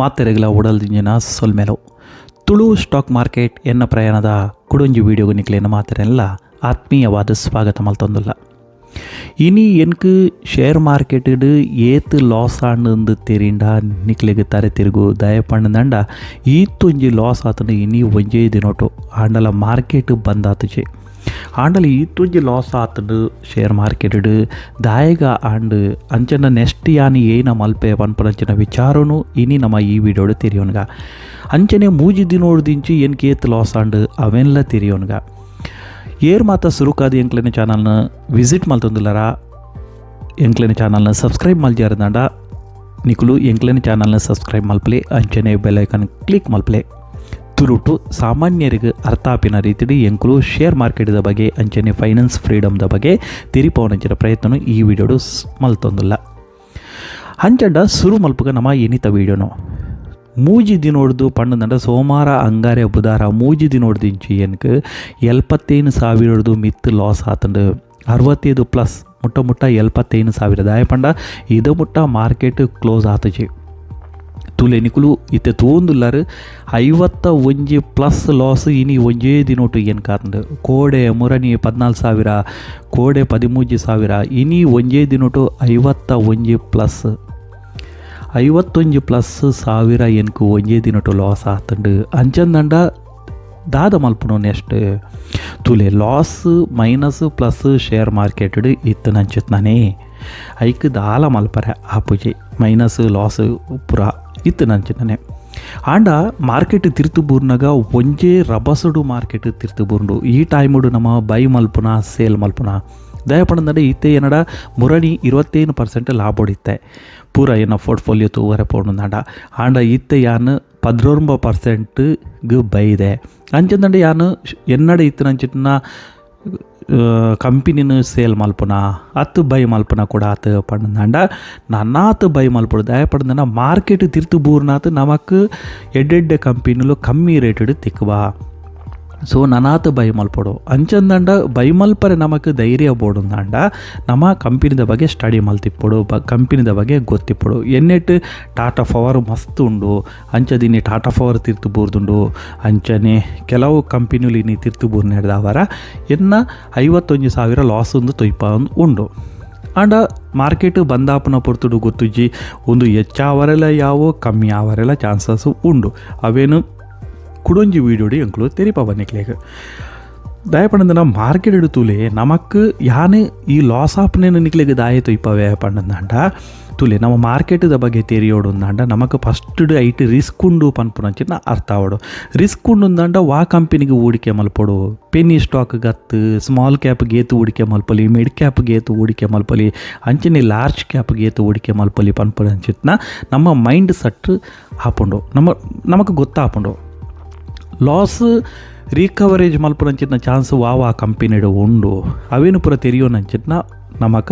ಮಾತೆರೆಗಳ ಒಡಲ್ದಿಂಜಿನ ಸೊಲ್ಮೆಲು Tulu stock market ಎನ್ನ ಪ್ರಯಾಣದ ಕುಡೊಂಜಿ ವೀಡಿಯೋಗು ನಿಕ್ಲೇನ ಮಾತೆರೆಲ್ಲ ಆತ್ಮೀಯವಾದ ಸ್ವಾಗತ ಮಲ್ತೊಂದುಲ್ಲ. ಇನಿ ಎನ್ಕು ಶೇರ್ ಮಾರ್ಕೆಟ್ ಏತ್ ಲಾಸ್ ಆಂಡು ತೆರಿಂಡ ನಿಕ್ಲೆಗೆ ತಾರೆ ತಿರುಗು ದಯಪಣ್ಣಂಡ ಈತ್ತೊಂಜಿ ಲಾಸ್ ಆತನ ಇನಿ ಒಂಜೇ ದಿನೋಟು ಆಂಡಲ ಮಾರ್ಕೆಟ್ ಬಂದಾತುಚೆ ಆಂಡಲ ಈತ್ತೊಂಜಿ ಲಾಸ್ ಆತಂಡು ಶೇರ್ ಮಾರ್ಕೆಟ್ ದಾಯಗ ಆಂಡು ಅಂಚನ ನೆಕ್ಸ್ಟ್ ಯಾನಿ ಏನ ಮಲ್ಪೆ ಪನ್ಪನಂಚಿನ ವಿಚಾರನು ಇನಿ ನಮ್ಮ ಈ ವಿಡಿಯೋಡು ತೆರಿಯೋನ್ಗ ಅಂಚನೆ ಮೂಜಿ ದಿನೋಡ್ದಿಂಚಿ ಏನು ಕೇತ್ ಲಾಸ್ ಆಂಡು ಅವೆಲ್ಲ ತೆರಿಯೋನ್ಗ ಏರ್ ಮಾತ ಸುರುಕಾದ ಎಂಕ್ಲೆನ ಚಾನಲ್ನ ವಿಸಿಟ್ ಮಲ್ತೊಂದುಲ್ಲರ ಎಂಕ್ಲೆನ ಚಾನಲ್ನ ಸಬ್ಸ್ಕ್ರೈಬ್ ಮಲ್ಜಾರದಂಡ ನಿಕುಲು ಎಂಕ್ಲೆನ ಚಾನಲ್ನ ಸಬ್ಸ್ಕ್ರೈಬ್ ಮಲ್ಪಲೆ ಅಂಚನೆ ಬೆಲ್ ಐಕಾನ್ ಕ್ಲಿಕ್ ಮಲ್ಪಲೆ ತುರುಟು ಸಾಮಾನ್ಯರಿಗೆ ಅರ್ಥ ಆಪಿನ ರೀತಿ ಎಂಕುಲು ಶೇರ್ ಮಾರ್ಕೆಟ್ದ ಬಗ್ಗೆ ಅಂಚನೆ ಫೈನಾನ್ಸ್ ಫ್ರೀಡಮ್ದ ಬಗ್ಗೆ ತಿರಿಪವನಂಚಿನ ಪ್ರಯತ್ನ ಈ ವಿಡಿಯೋಡು ಮಲ್ತೊಂದುಲ್ಲ. ಅಂಚಂಡ ಸುರು ಮಲ್ಪಗ ನಮ್ಮ ಏನಿತ ವೀಡಿಯೋನು ಮೂಜಿ ದಿನೋಡ್ದು ಪಣ್ಣದಂಡ ಸೋಮವಾರ ಅಂಗಾರೆ ಬುಧಾರ ಮೂಜಿ ದಿನೋಡ್ದಿಂಚಿ ಏನಕ್ಕೆ 75,000 ಮಿತ್ತು ಲಾಸ್ ಆತಂಡು 65+ ಮುಟ್ಟ 75,000 ದಾಯ ಪಂಡ ಇದು ಮುಟ್ಟ ಮಾರ್ಕೆಟ್ ಕ್ಲೋಸ್ ಆತಜಿ ತುಲೆ ನಿಕುಲು ಇತ್ತೆ ತೋಂದುಲ್ಲರು 51+ ಲಾಸ್ ಇನಿ ಒಂಜೇ ದಿನೋಟು ಏನು ಕಾತಂಡು ಕೋಡೆ ಮುರಣಿ 14,000 ಕೋಡೆ 13,000 ಇನಿ ಒಂಜೇ ದಿನೋಟು 51+ ಎನ್ಕು ಒಂಜೇ ದಿನಟು ಲಾಸ್ ಆತಂಡು ಅಂಚಂದಂಡ ದಾದ ಮಲ್ಪುನು ನೆಕ್ಸ್ಟ್ ತುಲೆ loss minus plus share market ಇತ್ತು ನಂಚಿತ್ನಾನೇ ಐಕ್ ದಾಲ ಮಲ್ಪರೆ ಆಪುಜಿ ಮೈನಸ್ ಲಾಸ್ ಪುರ ಇತ್ತು ನಂಚಿನಾನೆ ಆಂಡ ಮಾರ್ಕೆಟ್ ತಿರ್ತು ಬೂರ್ನಾಗ ಒಂಜೇ ರಬಸಡು ಮಾರ್ಕೆಟ್ ತಿರ್ತು ಬೂರ್ಂಡು ಈ ಟೈಮುಡು ನಮ್ಮ ಬೈ ಮಲ್ಪುನ ಸೇಲ್ ಮಲ್ಪುನ ದಯಪಡಂದ್ರೆ ಇತ್ತೆ ಏನಡ ಮುರಣಿ 25% ಲಾಭ ಹೊಡಿತ್ತೆ ಪೂರ ಏನೋ ಪೋರ್ಟ್ಫೋಲಿಯೋ ತೂವರೆ ಪೋಣುಂದಾಂಡ ಆಂಡ ಇತ್ತೆ ಯಾನು 19% ಬೈದೆ ಅಂಚಂದಂಡೆ ಯಾನು ಎನ್ನಡ ಇತ್ತು ನಂಚಿನ ಕಂಪನಿನ ಸೇಲ್ ಮಲ್ಪುನ ಅತ್ತು ಬೈ ಮಲ್ಪುನ ಕೂಡ ಆತು ಪಣ್ಣಂದಾಂಡ ನನ್ನಾತು ಬೈ ಮಲ್ಪುಡು ದಯಪಡಂದನ ಮಾರ್ಕೆಟ್ ತಿರ್ತು ಬೂರ್ನಾತು ನಮಕ್ ಎಡ್ಡೆಡ್ಡೆ ಕಂಪನಿಲು ಕಮ್ಮಿ ರೇಟೆಡ್ ತಿಕ್ಕುವ ಸೊ ನನಾತು ಬೈ ಮಲ್ಪಡು ಅಂಚಂದಂಡ ಬೈ ಮಲ್ಪರೆ ನಮಕ್ ಧೈರ್ಯ ಬೋಡುಂದಾಂಡ ನಮ್ಮ ಕಂಪನಿದ ಬಗ್ಗೆ ಸ್ಟಡಿ ಮಲ್ತಿಪ್ಪಡು ಕಂಪನಿದ ಬಗ್ಗೆ ಗೊತ್ತಿಪ್ಪಡು ಎನ್ನೆಟ್ಟು ಟಾಟಾ ಪವರ್ ಮಸ್ತ್ ಉಂಡು ಅಂಚದಿನಿ ಟಾಟಾ ಪವರ್ ತಿರ್ತು ಬೂರ್ದುಂಡು ಅಂಚನೆ ಕೆಲವು ಕಂಪನಿಲಿ ನೀ ತಿರ್ತು ಬೂರ್ ನಡೆದವರ ಎನ್ನ 51,000 ಲಾಸ್ ಒಂದು ತೊಯ್ಪ ಉಂಡು ಆಂಡ ಮಾರ್ಕೆಟ್ ಬಂದಾಪನ ಪೊರ್ತುಡು ಗೊತ್ತುಜಿ ಒಂದು ಹೆಚ್ಚಾವರೆಲ್ಲ ಯಾವೋ ಕಮ್ಮಿ ಆವರೆಲ್ಲ ಚಾನ್ಸಸ್ ಉಂಡು ಅವೇನು ಕುಡೊಂಜಿ ವೀಡಿಯೋಡಿ ಎಂಕ್ಲು ತೆರಿಪ ಬನ್ನಿಕ್ಲೇಗ ದಯಪಂಡ ಮಾರ್ಕೆಟ್ ತುಲೆ ನಮಕ್ ಯಾನೇ ಈ ಲಾಸ್ ಆಪ್ನೇನು ನಿಕ್ಲೆಗೆ ದಾಯತು ಇಪ್ಪವೇ ಪಂಡಂದಾಂಡ ತುಲೆ ನಮ್ಮ ಮಾರ್ಕೆಟ್ದ ಬಗ್ಗೆ ತೆರಿಯೋಡುಂದಾಂಡ ನಮಕ್ ಫಸ್ಟ್ ಐಟ್ ರಿಸ್ಕ್ ಉಂಡು ಪನ್ಪುನಂಚಿನ ಅರ್ಥ ಆವಡು ರಿಸ್ಕ್ ಉಂಡುಂದಾಂಡ ವಾ ಕಂಪನಿಗೆ ಹೂಡಿಕೆ ಮಲ್ಪಡು ಪೆನ್ನಿ ಸ್ಟಾಕ್ ಗತ್ತು ಸ್ಮಾಲ್ ಕ್ಯಾಪ್ ಗೇತು ಹೂಡಿಕೆ ಮಲ್ಪಲಿ ಮಿಡ್ ಕ್ಯಾಪ್ ಗೇತು ಹೂಡಿಕೆ ಮಲ್ಪಲಿ ಅಂಚನೆ ಲಾರ್ಜ್ ಕ್ಯಾಪ್ ಗೇತು ಹೂಡಿಕೆ ಮಲ್ಪಲಿ ಪನ್ಪುನಂಚಿನ ನಮ್ಮ ಮೈಂಡ್ ಸೆಟ್ ಹಾಪುಂಡು ನಮಕ್ ಗೊತ್ತಾಪುಂಡು ಲಾಸ್ ರಿಕವರೇಜ್ ಮಲ್ಪುನಂಚಿನ ಚಾನ್ಸ್ ವಾವ ಕಂಪನಿಡು ಉಂಡು ಅವೇನು ಪೂರ ತೆರಿಯೋನಂಚಿನ ನಮಕ್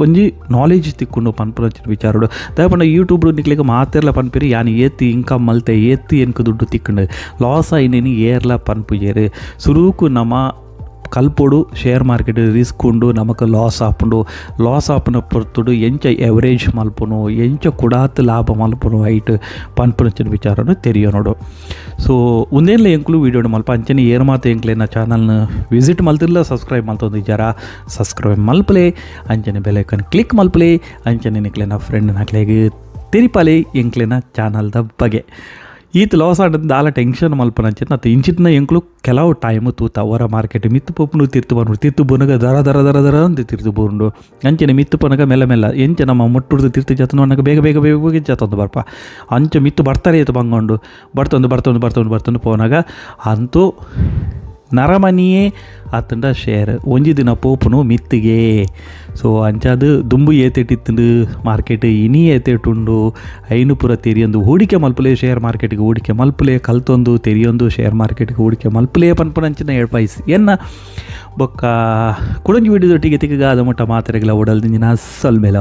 ಒಂಜಿ ನಾಲೆಜ್ ತಿಕ್ಕೊಂಡು ಪನ್ಪುನಂಚಿನ ವಿಚಾರಡು ದಯಪಂಡ ಯೂಟ್ಯೂಬ್ ನಿಕ್ಲಿಗೆ ಮಾತೆರ್ಲ ಪನ್ಪಿರಿ ಯಾನು ಏತಿ ಇನ್ಕಮ್ ಮಲ್ತೆ ಏತಿ ಎನ್ಕು ದುಡ್ಡು ತಿಕ್ಕೊಂಡು ಲಾಸ್ ಐನೇನಿ ಏರ್ಲ ಪನ್ಪುಜೇರು ಸುರೂಕು ನಮ್ಮ ಕಲ್ಪೊಡು ಶೇರ್ ಮಾರ್ಕೆಟ್ ರಿಸ್ಕ್ ಉಂಡು ನಮಕ್ ಲಾಸ್ ಆಪುನ ಪೊರ್ತುಡು ಎಂಚ ಎವರೇಜ್ ಮಲ್ಪುನು ಎಂಚ ಕುಡಾತ್ ಲಾಭ ಮಲ್ಪುನು ಐಟ್ ಪನ್ಪುನಂಚಿನ ವಿಚಾರನು ತೆರಿಯೋ ನೋಡು. ಸೊ ಒಂದೇನ್ಲ ಎಂಕ್ಲು ವೀಡಿಯೋಡು ಮಲ್ಪ ಅಂಚನೆ ಏರ್ ಮಾತು ಎಂಕ್ಲೇನ ಚಾನಲ್ನ ವಿಸಿಟ್ ಮಲ್ತಿರ್ಲ ಸಬ್ಸ್ಕ್ರೈಬ್ ಮಲ್ತೊಂದಿದ್ದಾರ ಸಬ್ಸ್ಕ್ರೈಬ್ ಮಲ್ಪಲೆ ಅಂಚನೆ ಬೆಲ್ ಐಕಾನ್ ಕ್ಲಿಕ್ ಮಲ್ಪಲೆ ಅಂಚನೆ ನಿಕ್ಲೇನ ಫ್ರೆಂಡ್ ನಾಕ್ಲೆಗೆ ತೆರಿಪಾಲೆ ಎಂಕ್ಲೇನ ಚಾನಲ್ದ ಬಗ್ಗೆ ಈತ ಲಾಸ್ ಆಡೋದು ದಾಲ ಟೆನ್ಷನ್ ಮಲ್ಪನಂಚಿನ ಅದು ಇಂಚಿನ ಎಂಕ್ಲು ಕೆಲವು ಟೈಮು ತೂತ ಅವರ ಮಾರ್ಕೆಟ್ ಮಿತ್ತು ಪಪ್ಪನು ತಿರ್ತು ಬಂದ್ಬಿಡು ತಿರ್ತು ಬೋನಾಗ ದರ ಅಂತ ತಿರ್ತು ಬೋಂಡು ಅಂಚನೆ ಮಿತ್ತು ಪನಗ ಮೆಲ್ಲ ಎಂಚ ನಮ್ಮ ಮುಟ್ಟುಡ್ದು ತಿರ್ತು ಜತನು ಅನ್ನಗ ಬೇಗ ಜತಂದು ಬರ್ಪ ಅಂಚೆ ಮಿತ್ತು ಬರ್ತಾರೆ ಇತ್ತು ಬಂಗೊಂಡು ಬರ್ತೊಂದು ಪೋನಾಗ ಅಂತೂ ನರಮನಿಯೇ ಆತಂಡ ಶೇರ್ ಒಂಜಿ ದಿನ ಪೋಪುನು ಮಿತ್ತಿಗೆ ಸೊ ಅಂಚಾದು ದುಂಬು ಏತೆಟ್ಟಿತ್ತು ಮಾರ್ಕೆಟ್ ಇನಿ ಏತೆಟ್ಟುಂಡು ಐನು ಪುರ ತೆರಿಯೊಂದು ಹೂಡಿಕೆ ಮಲ್ಪಲೆ ಶೇರ್ ಮಾರ್ಕೆಟ್ಗೆ ಹೂಡಿಕೆ ಮಲ್ಪಲೆ ಕಲ್ತೊಂದು ತೆರಿಯೊಂದು ಶೇರ್ ಮಾರ್ಕೆಟ್ಗೆ ಹೂಡಿಕೆ ಮಲ್ಪಲೆ ಪನ್ಪುನಂಚಿನ ಎಡ್ವೈಸ್ ಎನ್ನ ಬೊಕ್ಕ ಕುಡಂಜಿ ವಿಡಿಯೋದೊಟ್ಟಿಗೆ ತಿಕ್ಕಗಾದ ಮುಟ್ಟ ಮಾತ್ರೆಗಳ ಓಡಲ್ದಿಂಜಿನ ಸಲ್ಮೇಲ